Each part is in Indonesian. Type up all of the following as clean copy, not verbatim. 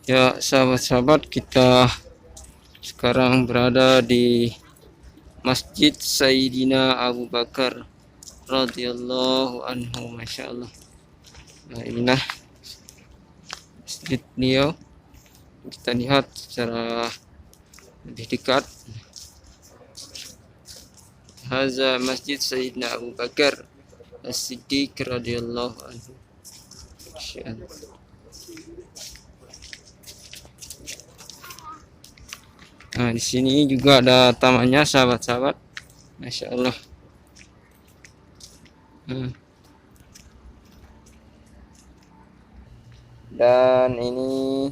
Ya, sahabat-sahabat, kita sekarang berada di Masjid Sayyidina Abu Bakar radhiyallahu anhu. Masya Allah. Nah, inilah masjid beliau. Kita lihat secara lebih dekat. Haza Masjid Sayyidina Abu Bakar As-Siddiq radhiyallahu anhu. Masya Allah. Nah, di sini juga ada tamannya, sahabat-sahabat. Masya Allah. Dan ini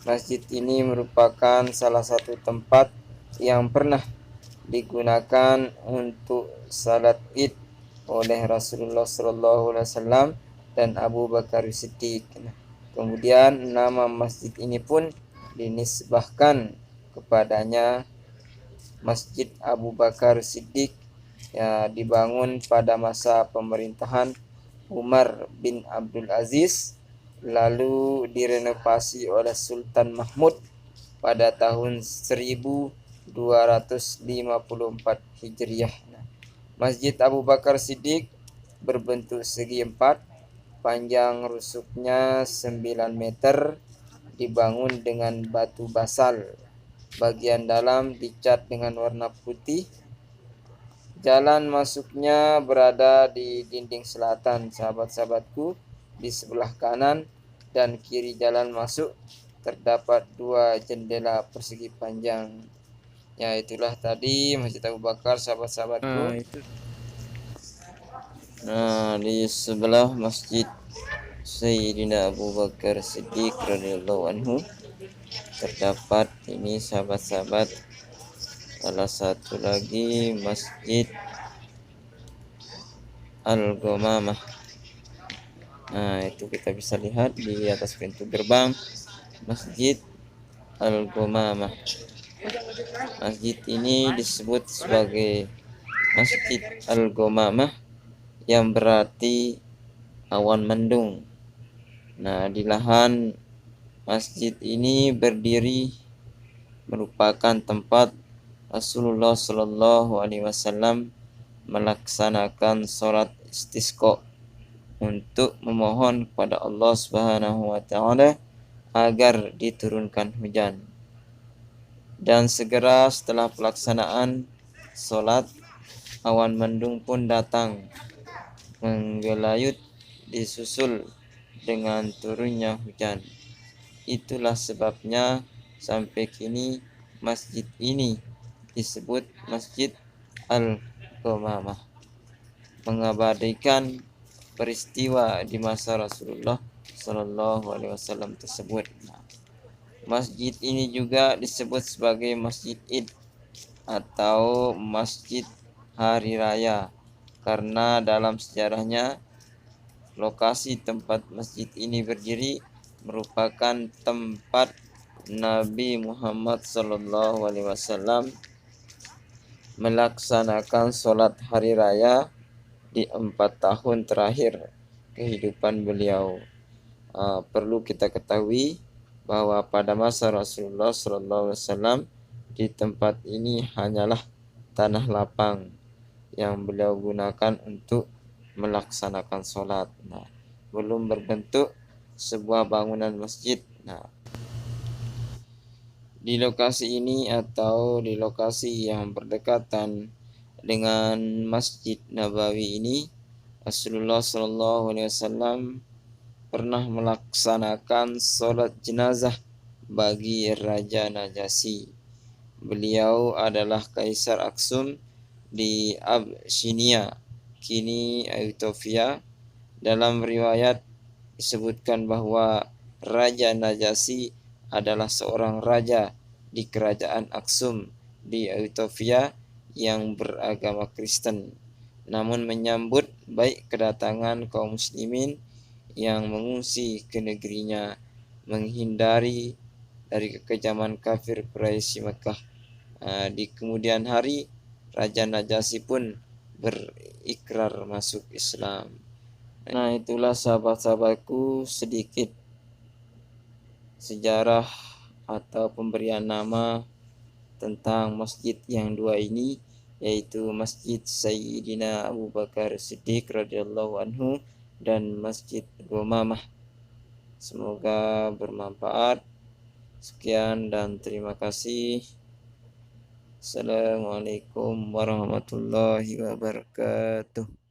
masjid ini merupakan salah satu tempat yang pernah digunakan untuk salat Id oleh Rasulullah SAW dan Abu Bakar Siddiq. Kemudian nama masjid ini pun dinisbahkan kepadanya, Masjid Abu Bakar Siddiq, ya, dibangun pada masa pemerintahan Umar bin Abdul Aziz, lalu direnovasi oleh Sultan Mahmud pada tahun 1254 Hijriah. Masjid Abu Bakar Siddiq berbentuk segi empat, panjang rusuknya 9 meter, dibangun dengan batu basal. Bagian dalam dicat dengan warna putih. Jalan masuknya berada di dinding selatan, sahabat-sahabatku. Di sebelah kanan dan kiri jalan masuk terdapat 2 jendela persegi panjang. Ya, itulah tadi Masjid Abu Bakar, sahabat-sahabatku. Nah, di sebelah Masjid Sayyidina Abu Bakar Siddiq radhiyallahu anhu terdapat ini, sahabat-sahabat, salah satu lagi Masjid Al-Ghamamah. Nah, itu kita bisa lihat di atas pintu gerbang Masjid Al-Ghamamah. Masjid ini disebut sebagai Masjid Al-Ghamamah yang berarti awan mendung. Nah, di lahan masjid ini berdiri merupakan tempat Rasulullah Shallallahu Alaihi Wasallam melaksanakan sholat istisqa untuk memohon kepada Allah Subhanahu Wa Taala agar diturunkan hujan. Dan segera setelah pelaksanaan sholat, awan mendung pun datang menggelayut disusul dengan turunnya hujan. Itulah sebabnya sampai kini masjid ini disebut Masjid Al-Ghamamah, mengabadikan peristiwa di masa Rasulullah Shallallahu Alaihi Wasallam tersebut. Masjid ini juga disebut sebagai Masjid Id atau Masjid Hari Raya karena dalam sejarahnya lokasi tempat masjid ini berdiri merupakan tempat Nabi Muhammad SAW melaksanakan sholat hari raya di 4 tahun terakhir kehidupan beliau. Perlu kita ketahui bahwa pada masa Rasulullah SAW di tempat ini hanyalah tanah lapang yang beliau gunakan untuk melaksanakan sholat. Nah, belum berbentuk sebuah bangunan masjid. Nah, di lokasi ini atau di lokasi yang berdekatan dengan Masjid Nabawi ini, Rasulullah SAW pernah melaksanakan sholat jenazah bagi Raja Najasyi. Beliau adalah Kaisar Aksum di Abyssinia, kini Ethiopia. Dalam riwayat disebutkan bahwa Raja Najasyi adalah seorang raja di kerajaan Aksum di Ethiopia yang beragama Kristen, namun menyambut baik kedatangan kaum muslimin yang mengungsi ke negerinya, menghindari dari kekejaman kafir Quraisy Mekah. Di kemudian hari, Raja Najasyi pun berikrar masuk Islam. Nah, itulah sahabat-sahabatku sedikit sejarah atau pemberian nama tentang masjid yang dua ini, yaitu Masjid Sayyidina Abu Bakar Siddiq radhiyallahu anhu dan Masjid Gomamah. Semoga bermanfaat. Sekian dan terima kasih. Assalamualaikum warahmatullahi wabarakatuh.